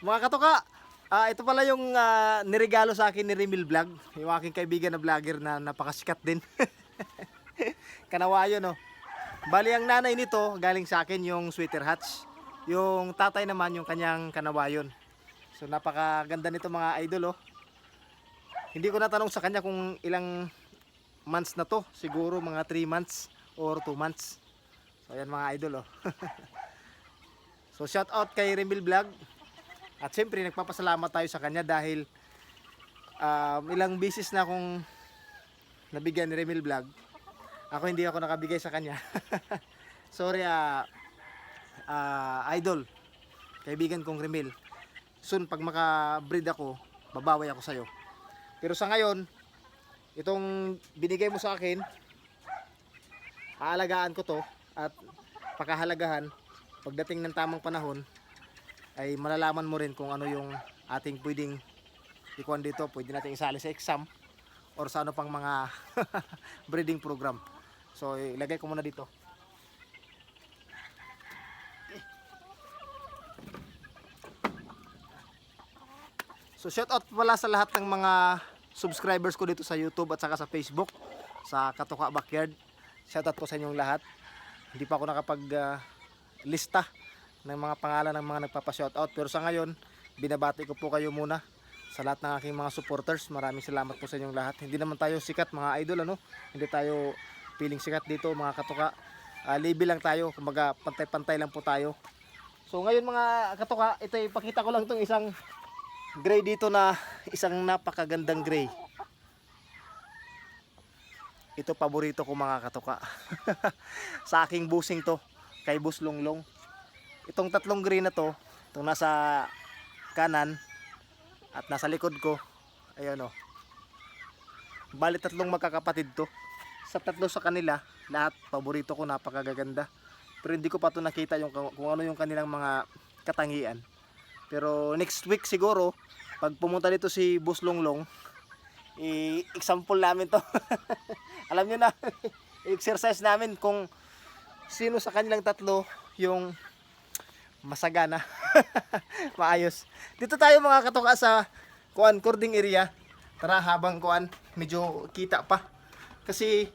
Mga katoka, ito pala yung niregalo sa akin ni Remil Vlog, yung aking kaibigan na vlogger na napakasikat din. Kanawayo no. Bali ang nanay nito galing sa akin yung sweater hats. Yung tatay naman yung kanyang kanawayon. So napakaganda nito mga idol oh. Hindi ko natanong sa kanya kung ilang months na to. Siguro mga 3 months or 2 months. So ayan mga idol oh. So shout out kay Remil Vlog. At siyempre nagpapasalamat tayo sa kanya dahil ilang beses na akong nabigyan ni Remil Vlog. Ako hindi ako nakabigay sa kanya. Sorry idol, kaibigan kong Remil. Soon pag maka-breed ako, babawi ako sa'yo. Pero sa ngayon, itong binigay mo sa akin, aalagaan ko to at pakahalagahan. Pagdating ng tamang panahon, ay malalaman mo rin kung ano yung ating pwedeng ikuan dito. Pwede natin isali sa exam or sa ano pang mga breeding program. So ilagay ko muna dito. So shout out pala sa lahat ng mga subscribers ko dito sa YouTube at saka sa Facebook, sa Katoka Backyard. Shout out po sa inyong lahat. Hindi pa ako nakapag lista ng mga pangalan ng mga nagpapa-shoutout, pero sa ngayon binabati ko po kayo muna sa lahat ng aking mga supporters. Maraming salamat po sa inyong lahat. Hindi naman tayo sikat mga idol ano, hindi tayo piling sikat dito mga katoka. Level lang tayo, kumbaga pantay-pantay lang po tayo. So ngayon mga katoka, ito ipakita ko lang itong isang gray dito, na isang napakagandang gray. Ito paborito ko mga katoka. Sa aking busing to, kay Boss Longlong. Itong tatlong gray na to, itong nasa kanan at nasa likod ko, ayan o. Bali tatlong magkakapatid to. Sa tatlo sa kanila, lahat paborito ko, napakagaganda. Pero hindi ko pa to nakita yung, kung ano yung kanilang mga katangian. Pero next week siguro, pag pumunta dito si Boss Longlong, i-example namin to. Alam nyo na, i-exercise namin kung sino sa kanilang tatlo yung masagana. Maayos. Dito tayo mga katoka sa cording area. Tara habang medyo kita pa. Kasi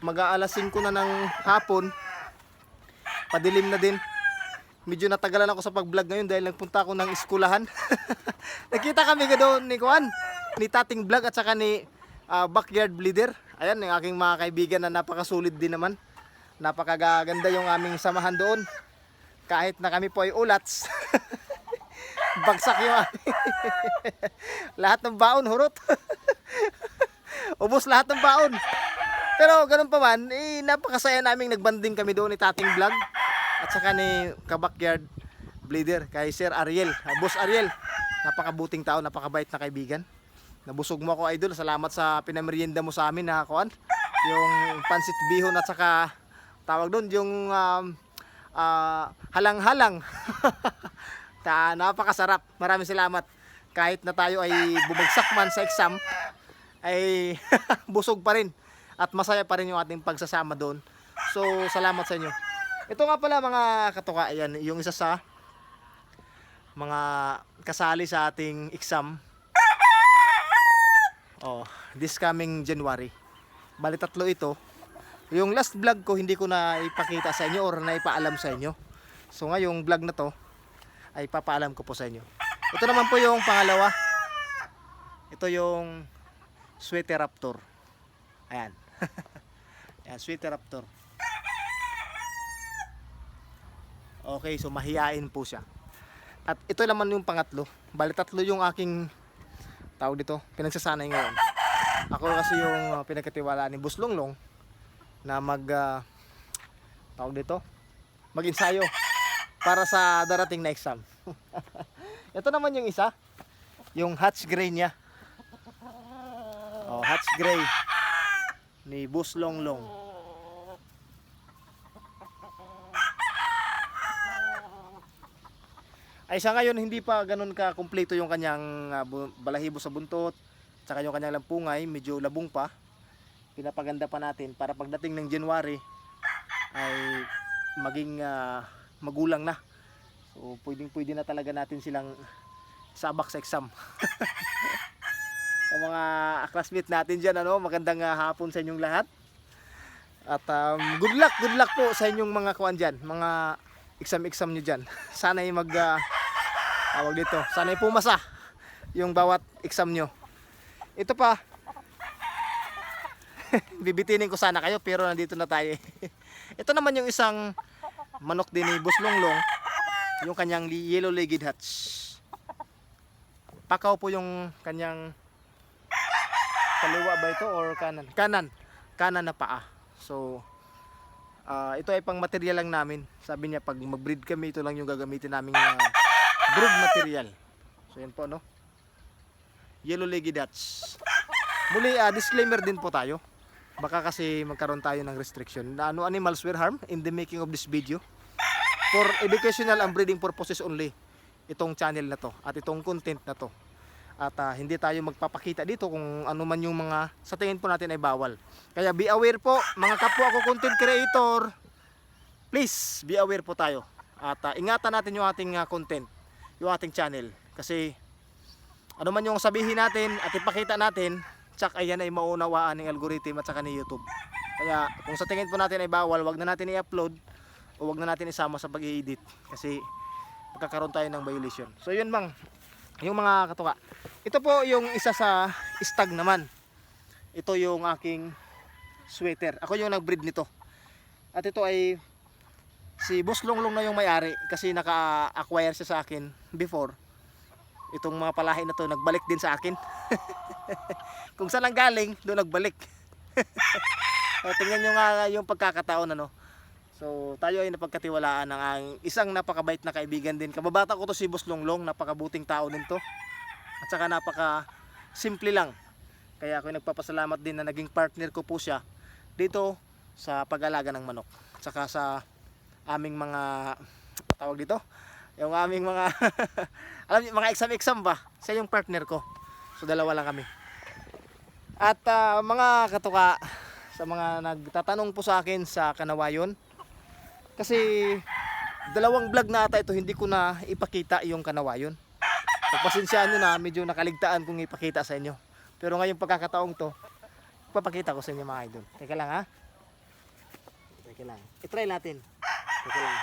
mag-aalas 5 na ng hapon. Padilim na din. Medyo natagalan ako sa pag-vlog ngayon dahil nagpunta ako ng eskulahan. Nakita kami doon ni Tating Vlog at saka ni Backyard Bleeder. Ayan, yung aking mga kaibigan na napakasulit din naman. Napakaganda yung aming samahan doon. Kahit na kami po ay ulats. Bagsak yung lahat ng baon hurot. Ubos lahat ng baon. Pero ganun pa man, napakasaya naming nagbanding kami doon ni Tating Vlog at saka ni Backyard Bleeder, kay Sir Ariel, Boss Ariel. Napakabuting tao, napakabait na kaibigan. Nabusog mo ako idol. Salamat sa pinamerienda mo sa amin na yung pansit bihon at saka tawag doon yung halang-halang. Napakasarap. Maraming salamat. Kahit na tayo ay bumagsak man sa exam, ay busog pa rin at masaya pa rin yung ating pagsasama doon. So salamat sa inyo. Ito nga pala mga katoka, ayan, yung isa sa mga kasali sa ating exam. This coming January. Bali tatlo ito. Yung last vlog ko hindi ko na ipakita sa inyo or na ipaalam sa inyo. So ngayong vlog na to ay papaalam ko po sa inyo. Ito naman po yung pangalawa. Ito yung Sweater Raptor. Ayan. Ayan, Sweater Raptor. Okay, so mahiyain po siya. At ito naman yung pangatlo. Bali tatlo yung aking tawag dito, pinagsasanay ngayon. Ako kasi yung pinagkatiwalaan ni Boss Longlong na tawag dito, mag-ensayo para sa darating na exam. Ito naman yung isa, yung Hatch Gray niya. Hatch Gray ni Boss Longlong. Ay sa ngayon hindi pa ganun ka kumpleto yung kanyang balahibo sa buntot, saka yung kanyang lampungay, medyo labong pa. Pinapaganda pa natin para pagdating ng January ay maging magulang na. So pwede na talaga natin silang sabak sa exam. Sa mga classmate natin dyan, ano, magandang hapon sa inyong lahat. At good luck po sa inyong mga kuan dyan, mga exam nyo dyan. Sana'y tawag dito, sana'y pumasa yung bawat exam nyo. Ito pa, bibitinin ko sana kayo pero nandito na tayo. Ito naman yung isang manok din ni Boss Longlong, yung kanyang yellow-legged hatch. Pakaw po yung kanyang kaliwa ba ito or kanan? Kanan na paa. So ito ay pang material lang namin. Sabi niya pag mag-breed kami, ito lang yung gagamitin naming brood material. So yan po, no, yellow-legged hatch. Muli, disclaimer din po tayo. Baka kasi magkaroon tayo ng restriction. No animals were harmed in the making of this video. For educational and breeding purposes only, itong channel na to at itong content na to. At hindi tayo magpapakita dito kung ano man yung mga sa tingin po natin ay bawal. Kaya be aware po, mga kapwa ko content creator. Please, be aware po tayo. At ingatan natin yung ating content, yung ating channel. Kasi ano man yung sabihin natin at ipakita natin, tsak ay yan ay maunawaan ng algorithm at saka ni YouTube. Kaya kung sa tingin po natin ay bawal, wag na natin i-upload o wag na natin isama sa pag-i-edit kasi magkakaroon tayo ng violation. So yun mang, yung mga katuka. Ito po yung isa sa stag naman. Ito yung aking sweater. Ako yung nag-breed nito. At ito ay si Boss Longlong na yung may-ari kasi naka-acquire siya sa akin before. Itong mga palahi na to nagbalik din sa akin. Kung saan lang galing, doon nagbalik. Tingnan nyo nga yung pagkakataon, ano. So tayo ay napagkatiwalaan ng isang napakabait na kaibigan din. Kababata ko to si Boss Longlong, napakabuting tao din to. At saka napaka simple lang. Kaya ako nagpapasalamat din na naging partner ko po siya dito sa pag-alaga ng manok. At saka sa aming mga tawag dito, yung aming mga alam niyo, mga exam ba? Siya yung partner ko. So dalawa lang kami. At mga katuka, sa mga nagtatanong po sa akin sa Kanawayon, kasi dalawang vlog na ata ito hindi ko na ipakita yung Kanawayon. Pagpasensyaan nyo na, medyo nakaligtaan kung ipakita sa inyo. Pero ngayong pagkakataong to, ipapakita ko sa inyo mga idol. Teka lang, ha? Teka lang. I-try natin. Teka lang.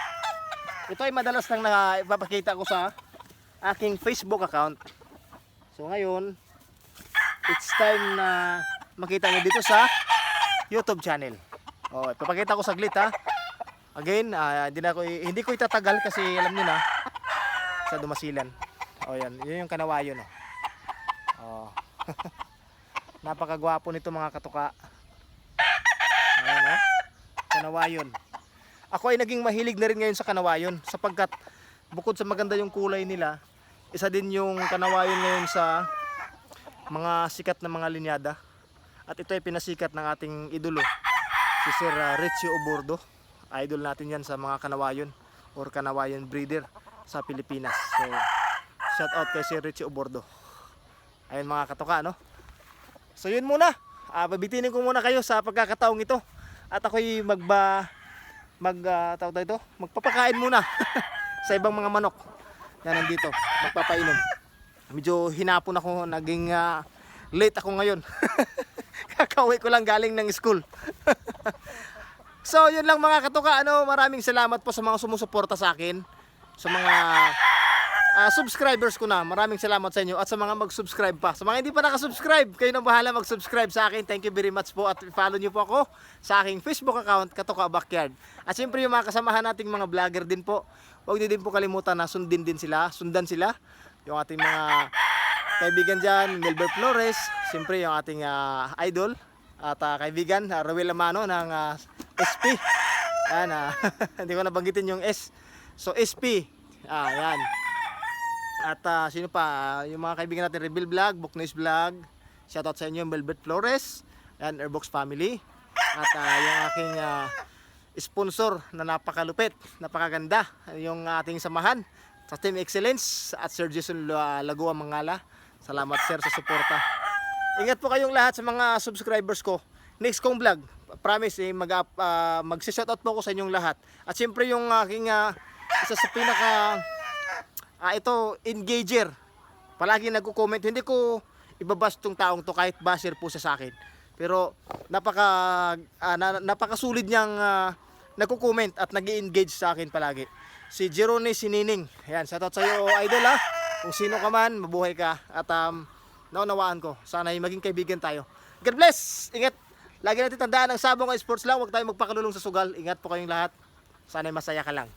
Ito ay madalas nang ipapakita ko sa aking Facebook account. So ngayon, it's time na makita nyo dito sa YouTube channel. O, ipapakita ko saglit, ha? Again, hindi ko itatagal kasi alam niyo na sa dumasilan. O yan, yun yung Kanawayon. Oh. Napakagwapo nito mga katuka. Ayan, oh. Kanawayon. Ako ay naging mahilig na rin ngayon sa Kanawayon sapagkat bukod sa maganda yung kulay nila, isa din yung Kanawayon ngayon sa mga sikat na mga linyada. At ito ay pinasikat ng ating idolo, si Sir Richie Obordo. Idol natin yan sa mga Kanawayon or Kanawayon breeder sa Pilipinas. So shout out kay Sir Richie Obordo. Ayun mga katuka, no? So yun muna. Babitinin ko muna kayo sa pagkakataong ito. At ako'y magpapakain muna sa ibang mga manok na nandito. Magpapainom. Medyo hinapon ako, naging late ako ngayon. Kakauwi ko lang galing ng school. So yun lang mga katuka, ano, maraming salamat po sa mga sumusuporta sa akin, sa mga subscribers ko na. Maraming salamat sa inyo at sa mga mag-subscribe pa. Sa mga hindi pa nakasubscribe, kayo na bahala mag-subscribe sa akin. Thank you very much po at follow nyo po ako sa aking Facebook account, Katuka Backyard. At siyempre yung mga kasamahan nating mga vlogger din po, huwag niyo din po kalimutan na sundan sila. Yung ating mga kaibigan dyan, Melber Flores, siyempre yung ating idol at kaibigan, Rowel Amano ng SP. Yan, hindi ko nabanggitin yung S. So SP, yan. At sino pa, yung mga kaibigan natin, Rebel Vlog, Booknoise Vlog, shoutout sa inyo, Melbert Flores, and Airbox Family. At yung aking sponsor na napakalupit, napakaganda, yung ating samahan sa Team Excellence at Sir Jason Lagua Mangala. Salamat sir sa suporta. Ingat po kayong lahat sa mga subscribers ko. Next kong vlog, promise mag-shoutout po ako sa inyong lahat. At siyempre yung aking isa sa pinaka ito engager. Palagi nagko-comment. Hindi ko ibabas tong taong to kahit basher po siya sa akin. Pero napakasulit niyang nagko-comment at nag-engage sa akin palagi. Si Jerone Sinining. Ayan, shoutout sa iyo idol ha. Kung sino ka man, mabuhay ka at naunawaan ko. Sana maging kaibigan tayo. God bless. Ingat. Lagi natin tandaan ang sabong ay sports lang. Huwag tayong magpakalulong sa sugal. Ingat po kayong lahat. Sana masaya ka lang.